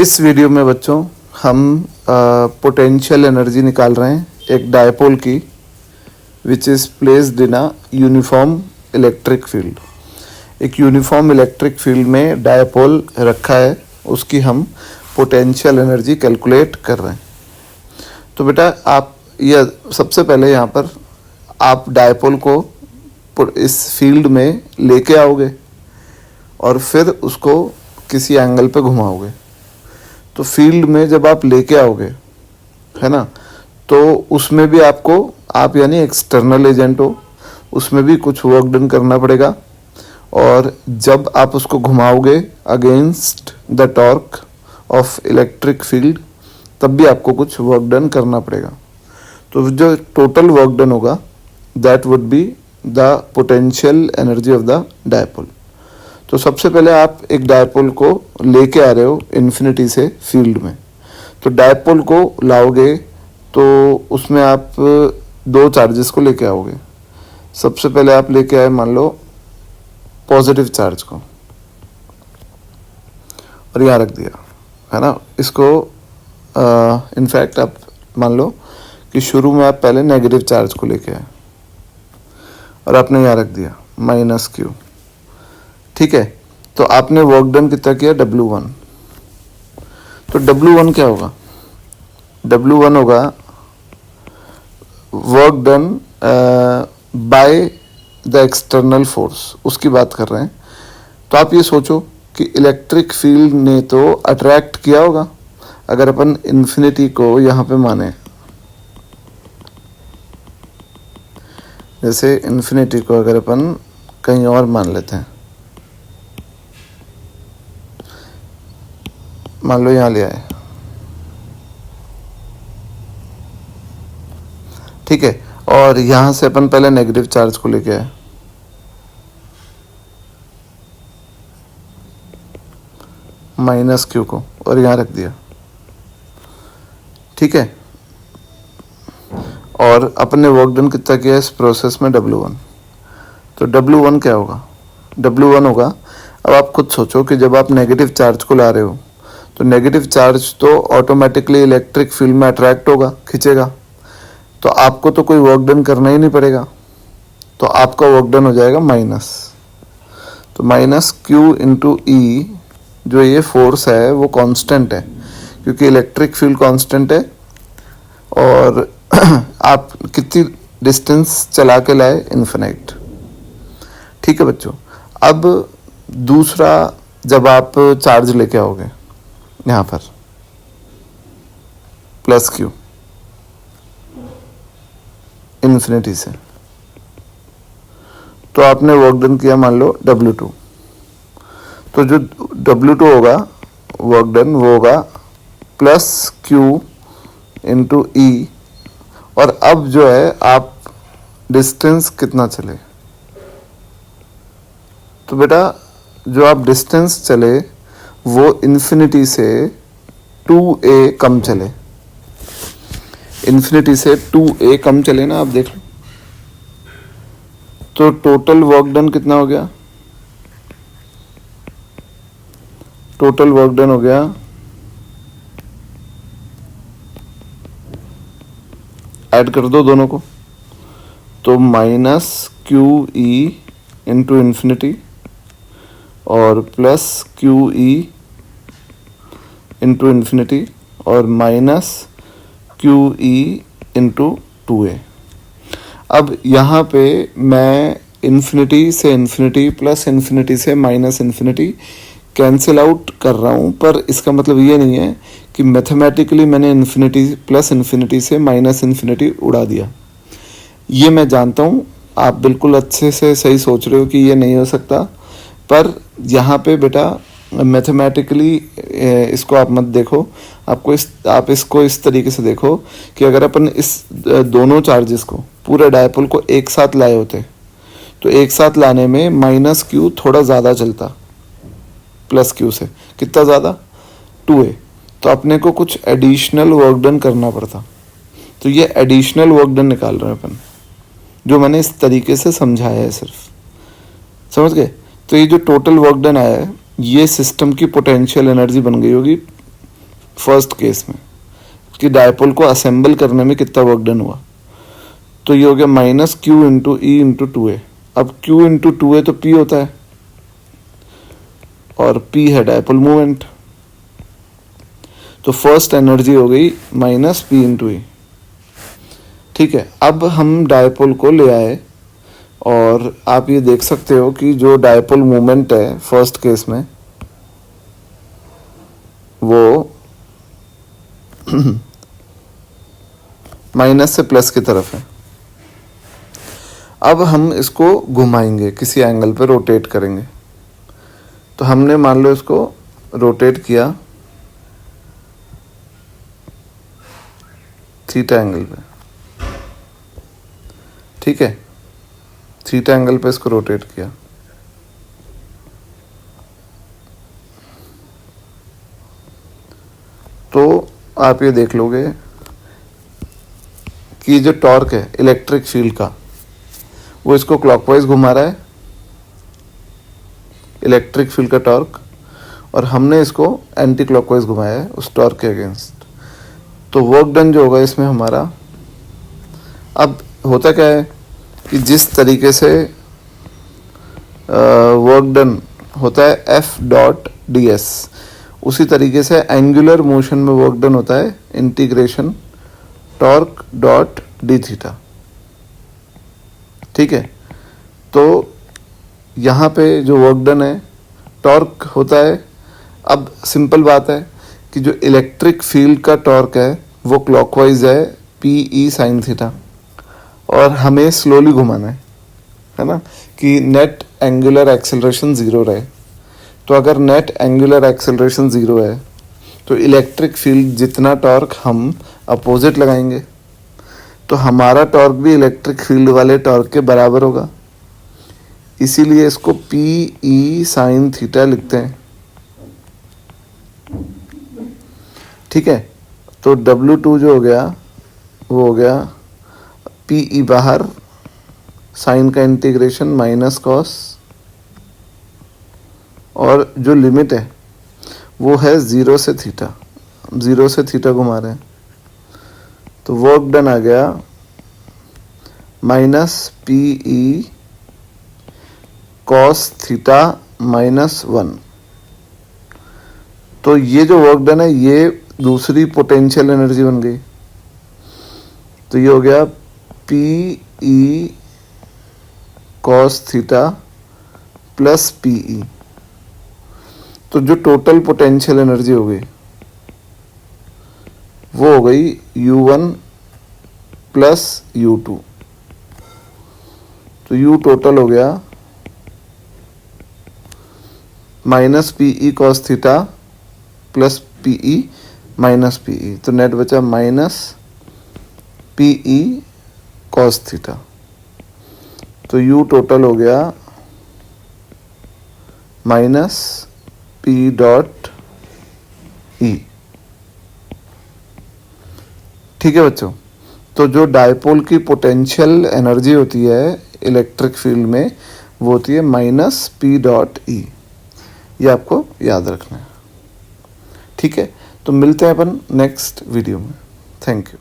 इस वीडियो में बच्चों हम पोटेंशियल एनर्जी निकाल रहे हैं एक डायपोल की which is placed in a uniform electric field. एक यूनिफॉर्म इलेक्ट्रिक फील्ड में डायपोल रखा है, उसकी हम पोटेंशियल एनर्जी कैलकुलेट कर रहे हैं। तो बेटा आप यह सबसे पहले यहाँ पर आप डायपोल को इस फील्ड में लेके आओगे और फिर उसको किसी एंगल पे घुमाओगे। तो फील्ड में जब आप लेके आओगे, है ना, तो उसमें भी आपको, आप यानी एक्सटर्नल एजेंट हो, उसमें भी कुछ वर्क डन करना पड़ेगा। और जब आप उसको घुमाओगे against the torque of electric field, तब भी आपको कुछ वर्क डन करना पड़ेगा। तो जो टोटल वर्क डन होगा that would be the potential energy of the dipole. तो सबसे पहले आप एक डायपोल को लेके आ रहे हो इन्फिनिटी से फील्ड में। तो डायपोल को लाओगे तो उसमें आप दो चार्जेस को लेके आओगे। सबसे पहले आप लेके आए मान लो पॉजिटिव चार्ज को और यहाँ रख दिया, है ना। इसको इनफैक्ट आप मान लो कि शुरू में आप पहले नेगेटिव चार्ज को लेके आए और आपने यहाँ रख दिया -Q, ठीक है। तो आपने वर्क डन कितना किया, W1। तो W1 क्या होगा, W1 होगा work done by the external force, उसकी बात कर रहे हैं। तो आप ये सोचो कि इलेक्ट्रिक फील्ड ने तो अट्रैक्ट किया होगा, अगर अपन इन्फिनिटी को यहाँ पे माने, जैसे इन्फिनिटी को अगर अपन कहीं और मान लेते हैं, मान लो यहाँ ले आए, ठीक है। और यहाँ से अपन पहले नेगेटिव चार्ज को लेके आए, -Q को, और यहाँ रख दिया, ठीक है। और अपन ने वर्क डन कितना किया इस प्रोसेस में, W1। तो W1 क्या होगा, W1 होगा, अब आप खुद सोचो कि जब आप नेगेटिव चार्ज को ला रहे हो तो नेगेटिव चार्ज तो ऑटोमेटिकली इलेक्ट्रिक फील्ड में अट्रैक्ट होगा, खींचेगा। तो आपको तो कोई वर्क डन करना ही नहीं पड़ेगा, तो आपका वर्क डन हो जाएगा माइनस। तो -Q इंटू ई, जो ये फोर्स है वो कांस्टेंट है क्योंकि इलेक्ट्रिक फील्ड कांस्टेंट है। और आप कितनी डिस्टेंस चला के लाए, इन्फिनाइट, ठीक है बच्चों। अब दूसरा, जब आप चार्ज लेके आओगे यहाँ पर +Q इन्फिनिटी से, तो आपने वर्क डन किया मान लो W2। तो जो W2 होगा वर्क डन वो होगा +Q इंटू ई। और अब जो है आप डिस्टेंस कितना चले, तो बेटा जो आप डिस्टेंस चले वो इन्फिनिटी से 2a कम चले, इन्फिनिटी से 2a कम चले ना, आप देख लो। तो टोटल वर्क डन कितना हो गया, टोटल वर्क डन हो गया ऐड कर दो दोनों को, तो -QE इंटू इन्फिनिटी और +QE इंटू इन्फिनिटी और -QE इंटू 2a। अब यहाँ पे मैं इन्फिनिटी से इन्फिनिटी प्लस इन्फिनिटी से माइनस इन्फिनिटी कैंसिल आउट कर रहा हूँ, पर इसका मतलब ये नहीं है कि मैथमेटिकली मैंने इन्फिनिटी प्लस इन्फिनिटी से माइनस इन्फिनिटी उड़ा दिया। ये मैं जानता हूँ, आप बिल्कुल अच्छे से सही सोच रहे हो कि ये नहीं हो सकता, पर यहाँ पे बेटा मैथमेटिकली इसको आप मत देखो। आप इसको इस तरीके से देखो कि अगर अपन इस दोनों चार्जेस को, पूरे डायपोल को एक साथ लाए होते, तो एक साथ लाने में -Q थोड़ा ज़्यादा चलता +Q से, कितना ज़्यादा, 2a। तो अपने को कुछ एडिशनल वर्क डन करना पड़ता। तो ये एडिशनल वर्क डन निकाल रहे हैं अपन, जो मैंने इस तरीके से समझाया है, सिर्फ समझ गए। तो ये जो टोटल वर्क डन आया है, ये सिस्टम की पोटेंशियल एनर्जी बन गई होगी फर्स्ट केस में कि डायपोल को असेंबल करने में कितना वर्क डन हुआ, तो ये हो गया minus Q into E into 2a। अब Q इंटू 2a तो P होता है और P है डायपोल मूवमेंट, तो फर्स्ट एनर्जी हो गई माइनस P इंटू ई। ठीक है, अब हम डायपोल को ले आए और आप ये देख सकते हो कि जो डायपोल मूवमेंट है फर्स्ट केस में वो माइनस से प्लस की तरफ है। अब हम इसको घुमाएंगे, किसी एंगल पे रोटेट करेंगे। तो हमने मान लो इसको रोटेट किया थीटा एंगल पे। ठीक है, थीटा एंगल पे इसको रोटेट किया, तो आप ये देख लोगे कि जो टॉर्क है इलेक्ट्रिक फील्ड का वो इसको क्लॉकवाइज घुमा रहा है, इलेक्ट्रिक फील्ड का टॉर्क, और हमने इसको एंटी क्लॉकवाइज घुमाया है उस टॉर्क के अगेंस्ट। तो वर्क डन जो होगा इसमें हमारा, अब होता क्या है कि जिस तरीके से वर्क डन होता है एफ डॉट डी एस, उसी तरीके से एंगुलर मोशन में वर्क डन होता है integration torque dot D theta. ठीक है, तो यहाँ पे जो वर्क डन है टॉर्क होता है। अब सिंपल बात है कि जो इलेक्ट्रिक फील्ड का टॉर्क है वो क्लॉकवाइज है पी ई साइन थीटा, और हमें स्लोली घुमाना है ना, कि नेट एंगुलर एक्सेलरेशन ज़ीरो रहे। तो अगर नेट एंगुलर एक्सेलरेशन ज़ीरो है तो इलेक्ट्रिक फील्ड जितना टॉर्क हम अपोजिट लगाएंगे तो हमारा टॉर्क भी इलेक्ट्रिक फील्ड वाले टॉर्क के बराबर होगा। इसीलिए इसको पी ई साइन थीटा लिखते हैं। ठीक है, तो W2 जो हो गया वो हो गया पी ई बाहर, साइन का इंटीग्रेशन माइनस कॉस, और जो लिमिट है वो है ज़ीरो से थीटा, ज़ीरो से थीटा घुमा रहे हैं। तो वर्क डन आ गया minus P E cos theta minus 1। तो ये जो वर्क डन है ये दूसरी पोटेंशियल एनर्जी बन गई। तो ये हो गया P E cos theta plus P E. तो जो टोटल पोटेंशियल एनर्जी हो गई वो हो गई U1 प्लस U2। तो U टोटल हो गया minus P E cos theta plus P E minus P E. तो नेट बचा minus P E cos theta. तो U टोटल हो गया माइनस पी डॉट ई। ठीक है बच्चों, तो जो डायपोल की पोटेंशियल एनर्जी होती है इलेक्ट्रिक फील्ड में वो होती है माइनस पी डॉट ई। ये आपको याद रखना है। ठीक है, तो मिलते हैं अपन नेक्स्ट वीडियो में। Thank you.